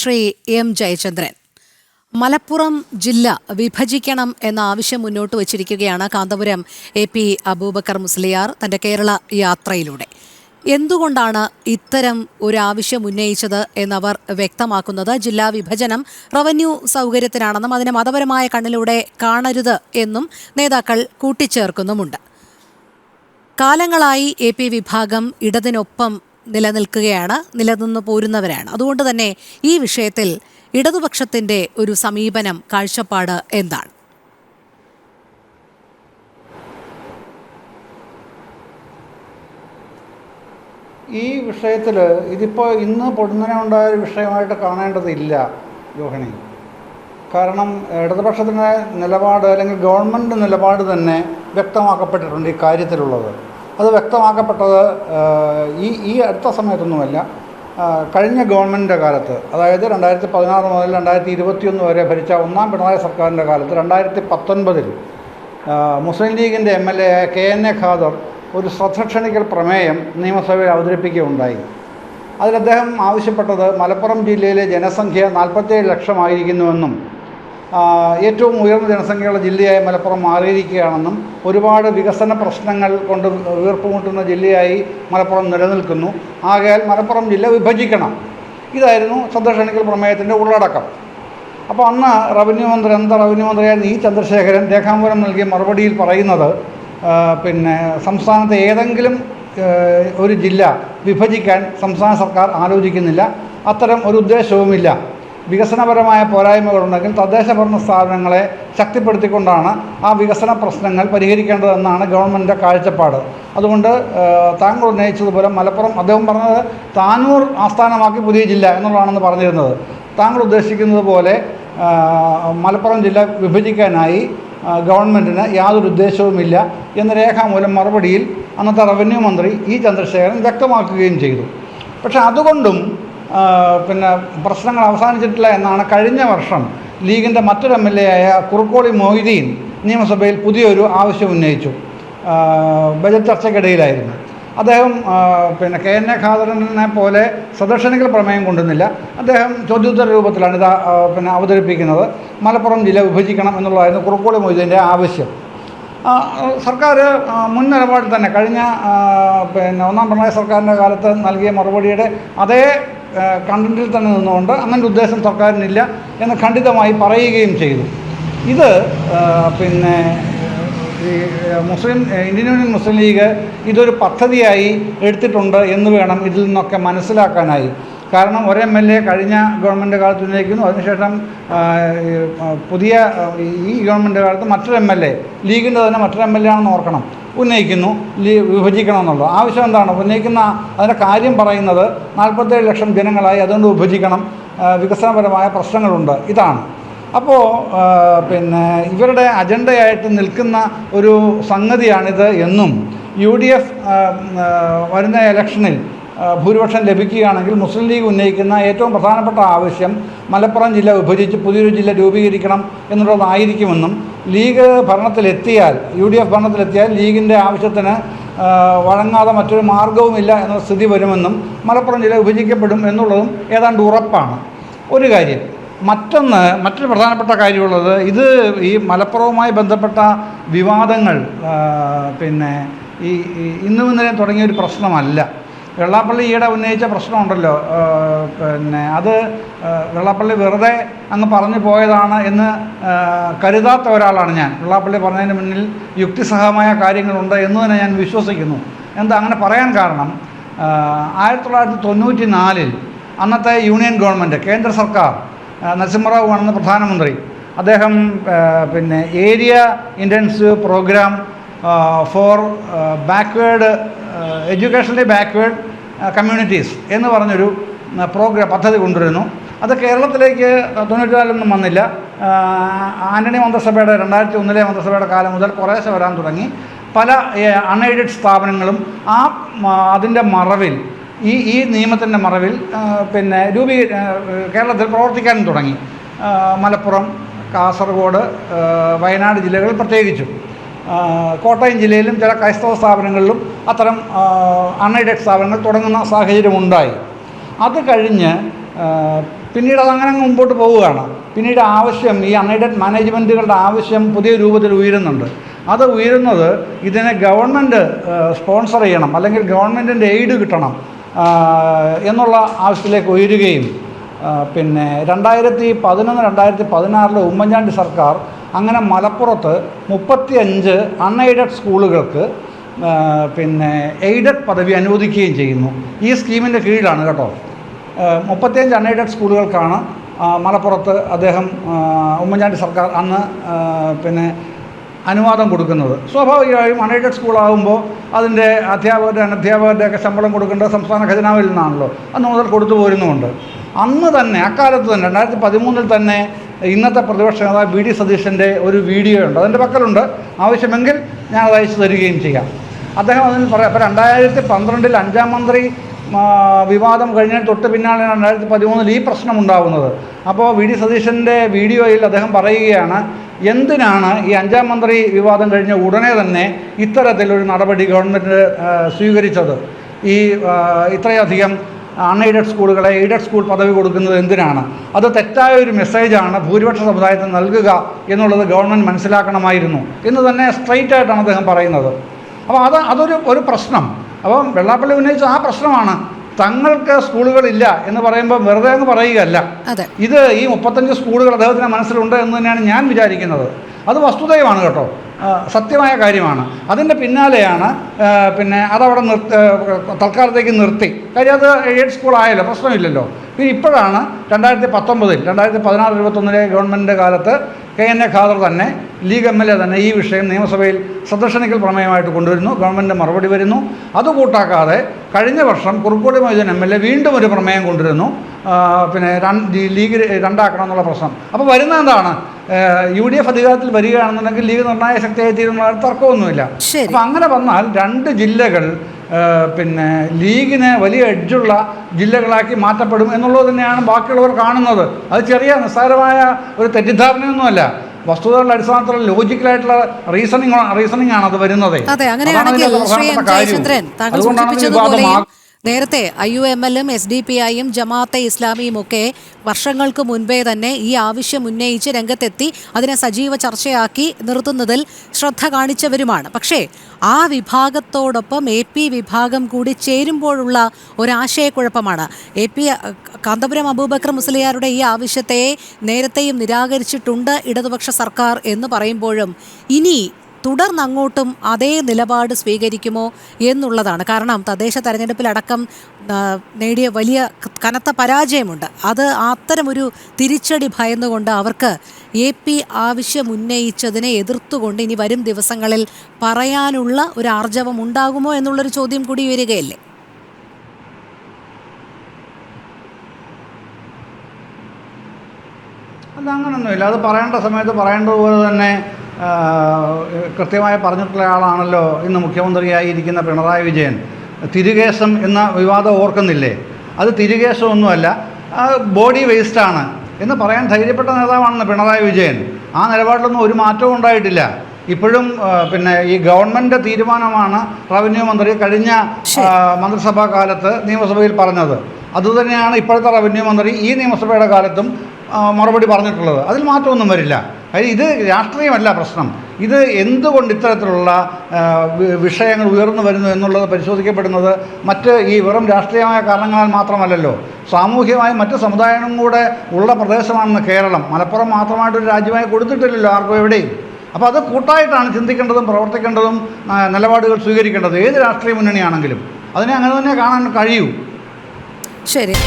Shri M Jayachandran. Malappuram ജില്ല വിഭജിക്കണം എന്ന ആവശ്യം മുന്നോട്ട് വച്ചിരിക്കുകയാണ് കാന്തപുരം AP അബൂബക്കർ മുസ്ലിയാർ തന്റെ കേരള യാത്രയിലൂടെ. എന്തുകൊണ്ടാണ് ഇത്തരം ഒരു ആവശ്യം ഉന്നയിച്ചത് എന്നവർ വ്യക്തമാക്കുന്നത് ജില്ലാ വിഭജനം റവന്യൂ സൗകര്യത്തിനാണെന്നും അതിനെ മതപരമായ കണ്ണിലൂടെ കാണരുത് എന്നും നേതാക്കൾ കൂട്ടിച്ചേർക്കുന്നുമുണ്ട്. കാലങ്ങളായി AP വിഭാഗം ഇടതിനൊപ്പം നിലനിന്നു പോരുന്നവരാണ്. അതുകൊണ്ട് തന്നെ ഈ വിഷയത്തിൽ ഇടതുപക്ഷത്തിന്റെ ഒരു സമീപനം, കാഴ്ചപ്പാട് എന്താണ്? ഈ വിഷയത്തിൽ ഇതിപ്പോൾ ഇന്ന് പൊടുന്നനെ ഉണ്ടായ ഒരു വിഷയമായിട്ട് കാണേണ്ടതില്ല രോഹിണി. കാരണം ഇടതുപക്ഷത്തിൻ്റെ നിലപാട് അല്ലെങ്കിൽ ഗവൺമെൻറ് നിലപാട് തന്നെ വ്യക്തമാക്കപ്പെട്ടിട്ടുണ്ട് ഈ കാര്യത്തിലുള്ളത്. അത് വ്യക്തമാക്കപ്പെട്ടത് ഈ അടുത്ത സമയത്തൊന്നുമല്ല, കഴിഞ്ഞ ഗവൺമെൻറ്റിൻ്റെ കാലത്ത്, അതായത് 2016 മുതൽ 2021 വരെ ഭരിച്ച ഒന്നാം പിണറായി സർക്കാരിൻ്റെ കാലത്ത് 2019 മുസ്ലിം ലീഗിൻ്റെ MLA KNA ഖാദർ ഒരു ശ്രദ്ധ ക്ഷണിക്കൽ പ്രമേയം നിയമസഭയിൽ അവതരിപ്പിക്കുകയുണ്ടായി. അതിൽ അദ്ദേഹം ആവശ്യപ്പെട്ടത് മലപ്പുറം ജില്ലയിലെ ജനസംഖ്യ 47 ലക്ഷമായിരിക്കുന്നുവെന്നും ഏറ്റവും ഉയർന്ന ജനസംഖ്യയുള്ള ജില്ലയായി മലപ്പുറം മാറിയിരിക്കുകയാണെന്നും ഒരുപാട് വികസന പ്രശ്നങ്ങൾ കൊണ്ട് വീർപ്പുമുട്ടുന്ന ജില്ലയായി മലപ്പുറം നിലനിൽക്കുന്നു, ആകയാൽ മലപ്പുറം ജില്ല വിഭജിക്കണം. ഇതായിരുന്നു ശ്രദ്ധ ക്ഷണിക്കൽ പ്രമേയത്തിൻ്റെ ഉള്ളടക്കം. അപ്പോൾ അന്ന് റവന്യൂ മന്ത്രിയായിരുന്ന E ചന്ദ്രശേഖരൻ രേഖാമൂലം നൽകിയ മറുപടിയിൽ പറയുന്നത്, സംസ്ഥാനത്തെ ഏതെങ്കിലും ഒരു ജില്ല വിഭജിക്കാൻ സംസ്ഥാന സർക്കാർ ആലോചിക്കുന്നില്ല, അത്തരം ഒരു ഉദ്ദേശവുമില്ല. വികസനപരമായ പോരായ്മകളുണ്ടെങ്കിൽ തദ്ദേശ ഭരണ സ്ഥാപനങ്ങളെ ശക്തിപ്പെടുത്തിക്കൊണ്ടാണ് ആ വികസന പ്രശ്നങ്ങൾ പരിഹരിക്കേണ്ടതെന്നാണ് ഗവൺമെൻറ്റിൻ്റെ കാഴ്ചപ്പാട്. അതുകൊണ്ട് താങ്കൾ ഉന്നയിച്ചതുപോലെ മലപ്പുറം, അദ്ദേഹം പറഞ്ഞത് താനൂർ ആസ്ഥാനമാക്കി പുതിയ ജില്ല എന്നുള്ളതാണെന്ന് പറഞ്ഞിരുന്നത്. താങ്കൾ ഉദ്ദേശിക്കുന്നത് പോലെ മലപ്പുറം ജില്ല വിഭജിക്കാനായി ഗവൺമെൻറ്റിന് യാതൊരു ഉദ്ദേശവുമില്ല എന്ന രേഖാമൂലം മറുപടിയിൽ അന്നത്തെ റവന്യൂ മന്ത്രി E ചന്ദ്രശേഖരൻ വ്യക്തമാക്കുകയും ചെയ്തു. പക്ഷേ അതുകൊണ്ടും പ്രശ്നങ്ങൾ അവസാനിച്ചിട്ടില്ല എന്നാണ് കഴിഞ്ഞ വർഷം ലീഗിൻ്റെ മറ്റൊരു MLA ആയ കുറുക്കോളി മൊയ്തീൻ നിയമസഭയിൽ പുതിയൊരു ആവശ്യം ഉന്നയിച്ചു. ബജറ്റ് ചർച്ചയ്ക്കിടയിലായിരുന്നു. അദ്ദേഹം KNA ഖാദറിനെ പോലെ സദർശനിക്കൽ പ്രമേയം കൊണ്ടുവന്നില്ല. അദ്ദേഹം ചോദ്യോത്തര രൂപത്തിലാണ് ഇത് അവതരിപ്പിക്കുന്നത്. മലപ്പുറം ജില്ല വിഭജിക്കണം എന്നുള്ളതായിരുന്നു കുറുക്കോളി മൊയ്തീൻ്റെ ആവശ്യം. സർക്കാർ മുൻ നിലപാടിൽ തന്നെ കഴിഞ്ഞ ഒന്നാം പിണറായി സർക്കാരിൻ്റെ കാലത്ത് നൽകിയ മറുപടിയുടെ അതേ കണ്ടന്റിൽ തന്നെ നിന്നുകൊണ്ട് അങ്ങനെ ഉദ്ദേശം സർക്കാരിനില്ല എന്ന് ഖണ്ഡിതമായി പറയുകയും ചെയ്തു. ഇത് ഇന്ത്യൻ യൂണിയൻ മുസ്ലിം ലീഗ് ഇതൊരു പദ്ധതിയായി എടുത്തിട്ടുണ്ട് എന്ന് വേണം ഇതിൽ നിന്നൊക്കെ മനസ്സിലാക്കാനായി. കാരണം ഒരു MLA കഴിഞ്ഞ ഗവൺമെൻറ് കാലത്ത് ഉന്നയിക്കുന്നു, അതിനുശേഷം പുതിയ ഈ ഗവൺമെൻറ് കാലത്ത് മറ്റൊരു MLA, ലീഗിൻ്റെ തന്നെ മറ്റൊരു MLA ആണെന്ന് ഓർക്കണം, ഉന്നയിക്കുന്നു വിഭജിക്കണമെന്നുള്ളത്. ആവശ്യം എന്താണ് ഉന്നയിക്കുന്ന? അതിൻ്റെ കാര്യം പറയുന്നത് 47 ലക്ഷം ജനങ്ങളായി, അതുകൊണ്ട് വിഭജിക്കണം, വികസനപരമായ പ്രശ്നങ്ങളുണ്ട്, ഇതാണ്. അപ്പോൾ ഇവരുടെ അജണ്ടയായിട്ട് നിൽക്കുന്ന ഒരു സംഗതിയാണിത് എന്നും UDF വരുന്ന ഇലക്ഷനിൽ ഭൂരിപക്ഷം ലഭിക്കുകയാണെങ്കിൽ മുസ്ലിം ലീഗ് ഉന്നയിക്കുന്ന ഏറ്റവും പ്രധാനപ്പെട്ട ആവശ്യം മലപ്പുറം ജില്ല വിഭജിച്ച് പുതിയൊരു ജില്ല രൂപീകരിക്കണം എന്നുള്ളതായിരിക്കുമെന്നും ലീഗ് ഭരണത്തിലെത്തിയാൽ, UDF ഭരണത്തിലെത്തിയാൽ ലീഗിൻ്റെ ആവശ്യത്തിന് വഴങ്ങാതെ മറ്റൊരു മാർഗവുമില്ല എന്ന സ്ഥിതി വരുമെന്നും മലപ്പുറം ജില്ല വിഭജിക്കപ്പെടും എന്നുള്ളതും ഏതാണ്ട് ഉറപ്പാണ് ഒരു കാര്യം. മറ്റൊരു പ്രധാനപ്പെട്ട കാര്യമുള്ളത്, ഇത് ഈ മലപ്പുറവുമായി ബന്ധപ്പെട്ട വിവാദങ്ങൾ ഇന്നും ഇന്നലെയും തുടങ്ങിയൊരു പ്രശ്നമല്ല. വെള്ളാപ്പള്ളി ഈയിടെ ഉന്നയിച്ച പ്രശ്നമുണ്ടല്ലോ, അത് വെള്ളാപ്പള്ളി വെറുതെ അങ്ങ് പറഞ്ഞു പോയതാണ് എന്ന് കരുതാത്ത ഒരാളാണ് ഞാൻ. വെള്ളാപ്പള്ളി പറഞ്ഞതിന് മുന്നിൽ യുക്തിസഹമായ കാര്യങ്ങളുണ്ട് എന്ന് തന്നെ ഞാൻ വിശ്വസിക്കുന്നു. എന്താ അങ്ങനെ പറയാൻ കാരണം, 1994 അന്നത്തെ യൂണിയൻ ഗവൺമെൻറ്, കേന്ദ്ര സർക്കാർ, നരസിംഹറാവു ആണെന്ന് പ്രധാനമന്ത്രി, അദ്ദേഹം area intensive programme for backward educationally backward communities എന്ന് പറഞ്ഞൊരു പദ്ധതി കൊണ്ടുവരുന്നു. അത് കേരളത്തിലേക്ക് 94 വന്നില്ല. ആൻ്റണി മന്ത്രിസഭയുടെ 2001 മന്ത്രിസഭയുടെ കാലം മുതൽ കുറേശ്ശെ വരാൻ തുടങ്ങി. പല അൺഎയ്ഡഡ് സ്ഥാപനങ്ങളും അതിൻ്റെ മറവിൽ, ഈ നിയമത്തിൻ്റെ മറവിൽ കേരളത്തിൽ പ്രവർത്തിക്കാനും തുടങ്ങി. മലപ്പുറം, കാസർഗോഡ്, വയനാട് ജില്ലകളിൽ പ്രത്യേകിച്ചും, കോട്ടയം ജില്ലയിലും ചില ക്രൈസ്തവ സ്ഥാപനങ്ങളിലും അത്തരം അൺഎയ്ഡഡ് സ്ഥാപനങ്ങൾ തുടങ്ങുന്ന സാഹചര്യമുണ്ടായി. അത് കഴിഞ്ഞ് പിന്നീട് അതങ്ങനെ മുമ്പോട്ട് പോവുകയാണ്. പിന്നീട് ആവശ്യം ഈ അൺഎയ്ഡഡ് മാനേജ്മെൻറ്റുകളുടെ ആവശ്യം പുതിയ രൂപത്തിൽ ഉയരുന്നുണ്ട്. അത് ഉയരുന്നത് ഇതിനെ ഗവൺമെൻറ് സ്പോൺസർ ചെയ്യണം, അല്ലെങ്കിൽ ഗവൺമെൻറ്റിൻ്റെ എയ്ഡ് കിട്ടണം എന്നുള്ള ആവശ്യത്തിലേക്ക് ഉയരുകയും പിന്നെ 2011-2016 ഉമ്മൻചാണ്ടി സർക്കാർ അങ്ങനെ മലപ്പുറത്ത് 35 അൺഎയ്ഡഡ് സ്കൂളുകൾക്ക് പിന്നെ എയ്ഡഡ് പദവി അനുവദിക്കുകയും ചെയ്യുന്നു. ഈ സ്കീമിൻ്റെ കീഴിലാണ് കേട്ടോ. 35 അൺഎയ്ഡഡ് സ്കൂളുകൾക്കാണ് മലപ്പുറത്ത് അദ്ദേഹം ഉമ്മൻചാണ്ടി സർക്കാർ അന്ന് പിന്നെ അനുവാദം കൊടുക്കുന്നത്. സ്വാഭാവികമായും അൺഎയ്ഡഡ് സ്കൂളാകുമ്പോൾ അതിൻ്റെ അധ്യാപകരുടെയൊക്കെ ശമ്പളം കൊടുക്കേണ്ടത് സംസ്ഥാന ഖജനാവിൽ നിന്നാണല്ലോ. അന്ന് മുതൽ കൊടുത്തു പോരുന്നുമുണ്ട്. അന്ന് തന്നെ അക്കാലത്ത് തന്നെ 2013 തന്നെ ഇന്നത്തെ പ്രതിപക്ഷ നേതാവ് വി ഡി സതീശൻ്റെ ഒരു വീഡിയോ ഉണ്ട്, അതിൻ്റെ പക്കലുണ്ട്. ആവശ്യമെങ്കിൽ ഞാൻ അത് അയച്ചു തരികയും ചെയ്യാം. അദ്ദേഹം അതിന് പറയാം. അപ്പോൾ 2012 5-ാം മന്ത്രി വിവാദം കഴിഞ്ഞതിന് തൊട്ട് പിന്നാലെ 2013 ഈ പ്രശ്നമുണ്ടാകുന്നത്. അപ്പോൾ വി ഡി സതീശൻ്റെ വീഡിയോയിൽ അദ്ദേഹം പറയുകയാണ്, എന്തിനാണ് ഈ 5-ാം മന്ത്രി വിവാദം കഴിഞ്ഞ ഉടനെ തന്നെ ഇത്തരത്തിലൊരു നടപടി ഗവൺമെൻറ് സ്വീകരിച്ചത്? ഈ ഇത്രയധികം അൺഎയ്ഡഡ് സ്കൂളുകളെ എയ്ഡഡ് സ്കൂൾ പദവി കൊടുക്കുന്നത് എന്തിനാണ്? അത് തെറ്റായ ഒരു മെസ്സേജാണ് ഭൂരിപക്ഷ സമുദായത്തിന് നൽകുക എന്നുള്ളത് ഗവൺമെൻറ് മനസ്സിലാക്കണമായിരുന്നു എന്ന് തന്നെ സ്ട്രെയിറ്റ് ആയിട്ടാണ് അദ്ദേഹം പറയുന്നത്. അപ്പോൾ അതൊരു പ്രശ്നം. അപ്പം വെള്ളാപ്പള്ളി ഉന്നയിച്ച ആ പ്രശ്നമാണ്. തങ്ങൾക്ക് സ്കൂളുകളില്ല എന്ന് പറയുമ്പോൾ വെറുതെ അങ്ങ് പറയുകയല്ല. ഇത് ഈ 35 സ്കൂളുകൾ അദ്ദേഹത്തിൻ്റെ മനസ്സിലുണ്ട് എന്ന് തന്നെയാണ് ഞാൻ വിചാരിക്കുന്നത്. അത് വസ്തുതയുമാണ് കേട്ടോ, സത്യമായ കാര്യമാണ്. അതിൻ്റെ പിന്നാലെയാണ് പിന്നെ അതവിടെ തൽക്കാലത്തേക്ക് നിർത്തി. കാര്യം അത് എയ്ഡ് സ്കൂളായല്ലോ, പ്രശ്നമില്ലല്ലോ. പിന്നെ ഇപ്പോഴാണ് 2019 2016-21 ഗവൺമെൻറ്റിൻ്റെ കാലത്ത് KN ഖാദർ തന്നെ ലീഗ് MLA തന്നെ ഈ വിഷയം നിയമസഭയിൽ ശ്രദ്ധക്ഷണിക്കൽ പ്രമേയമായിട്ട് കൊണ്ടുവരുന്നു. ഗവൺമെൻറ് മറുപടി വരുന്നു. അതുകൂട്ടാക്കാതെ കഴിഞ്ഞ വർഷം കുറുക്കോളി മൊയ്തീൻ MLA വീണ്ടും ഒരു പ്രമേയം കൊണ്ടുവരുന്നു, പിന്നെ ലീഗ് രണ്ടാക്കണം എന്നുള്ള പ്രശ്നം. അപ്പോൾ വരുന്നത് എന്താണ്? UDF അധികാരത്തിൽ വരികയാണെന്നുണ്ടെങ്കിൽ ലീഗ് നിർണായക ശക്തിയായി തീരുന്ന തർക്കമൊന്നുമില്ല. അപ്പോൾ അങ്ങനെ വന്നാൽ 2 ജില്ലകൾ പിന്നെ ലീഗിന് വലിയ എഡ്ജുള്ള ജില്ലകളാക്കി മാറ്റപ്പെടും എന്നുള്ളത് തന്നെയാണ് ബാക്കിയുള്ളവർ കാണുന്നത്. അത് ചെറിയ നിസ്സാരമായ ഒരു തെറ്റിദ്ധാരണയൊന്നുമല്ല. വസ്തുതകളുടെ അടിസ്ഥാനത്തിലുള്ള ലോജിക്കലായിട്ടുള്ള റീസണിംഗ് ആണ് അത് വരുന്നത്. നേരത്തെ IUML-ഉം SDPI-യും ജമാഅത്തെ ഇസ്ലാമിയും ഒക്കെ വർഷങ്ങൾക്ക് മുൻപേ തന്നെ ഈ ആവശ്യം ഉന്നയിച്ച് രംഗത്തെത്തി അതിനെ സജീവ ചർച്ചയാക്കി നിർത്തുന്നതിൽ ശ്രദ്ധ കാണിച്ചവരുമാണ്. പക്ഷേ ആ വിഭാഗത്തോടൊപ്പം AP വിഭാഗം കൂടി ചേരുമ്പോഴുള്ള ഒരാശയക്കുഴപ്പമാണ്. കാന്തപുരം അബൂബക്കർ മുസ്ലിയാരുടെ ഈ ആവശ്യത്തെ നേരത്തെയും നിരാകരിച്ചിട്ടുണ്ട് ഇടതുപക്ഷ സർക്കാർ എന്ന് പറയുമ്പോഴും ഇനി തുടർന്നങ്ങോട്ടും അതേ നിലപാട് സ്വീകരിക്കുമോ എന്നുള്ളതാണ്. കാരണം തദ്ദേശ തെരഞ്ഞെടുപ്പിലടക്കം നേടിയ വലിയ കനത്ത പരാജയമുണ്ട്. അത് അത്തരമൊരു തിരിച്ചടി ഭയന്നുകൊണ്ട് അവർക്ക് AP ആവശ്യം ഉന്നയിച്ചതിനെ എതിർത്തുകൊണ്ട് ഇനി വരും ദിവസങ്ങളിൽ പറയാനുള്ള ഒരു ആർജവം ഉണ്ടാകുമോ എന്നുള്ളൊരു ചോദ്യം കൂടി വരികയല്ലേ? അല്ല, അങ്ങനൊന്നുമില്ല. അത് പറയേണ്ട സമയത്ത് പറയേണ്ടതുപോലെ തന്നെ കൃത്യമായി പറഞ്ഞിട്ടുള്ള ആളാണല്ലോ ഇന്ന് മുഖ്യമന്ത്രിയായിരിക്കുന്ന പിണറായി വിജയൻ. തിരുകേശം എന്ന വിവാദം ഓർക്കുന്നില്ലേ? അത് തിരുകേശമൊന്നുമല്ല, ബോഡി വേസ്റ്റാണ് എന്ന് പറയാൻ ധൈര്യപ്പെട്ട നേതാവാണെന്ന് പിണറായി വിജയൻ. ആ നിലപാടിലൊന്നും ഒരു മാറ്റവും ഉണ്ടായിട്ടില്ല. ഇപ്പോഴും പിന്നെ ഈ ഗവൺമെൻറ് തീരുമാനമാണ് റവന്യൂ മന്ത്രി കഴിഞ്ഞ മന്ത്രിസഭാ കാലത്ത് നിയമസഭയിൽ പറഞ്ഞത്. അതുതന്നെയാണ് ഇപ്പോഴത്തെ റവന്യൂ മന്ത്രി ഈ നിയമസഭയുടെ കാലത്തും മറുപടി പറഞ്ഞിട്ടുള്ളത്. അതിൽ മാറ്റമൊന്നും വരില്ല. കാര്യം ഇത് രാഷ്ട്രീയമല്ല പ്രശ്നം. ഇത് എന്തുകൊണ്ട് ഇത്തരത്തിലുള്ള വിഷയങ്ങൾ ഉയർന്നു വരുന്നു എന്നുള്ളത് പരിശോധിക്കപ്പെടുന്നത് മറ്റ് ഈ വെറും രാഷ്ട്രീയമായ കാരണങ്ങളാൽ മാത്രമല്ലല്ലോ. സാമൂഹ്യമായി മറ്റ് സമുദായങ്ങളും കൂടെ ഉള്ള പ്രദേശമാണെന്ന് കേരളം. മലപ്പുറം മാത്രമായിട്ടൊരു രാജ്യമായി കൊടുത്തിട്ടില്ലല്ലോ ആർക്കും എവിടെയും. അപ്പോൾ അത് കൂട്ടായിട്ടാണ് ചിന്തിക്കേണ്ടതും പ്രവർത്തിക്കേണ്ടതും നിലപാടുകൾ സ്വീകരിക്കേണ്ടത് ഏത് രാഷ്ട്രീയ മുന്നണിയാണെങ്കിലും. അതിനെ അങ്ങനെ തന്നെ കാണാൻ കഴിയൂ. ശരി.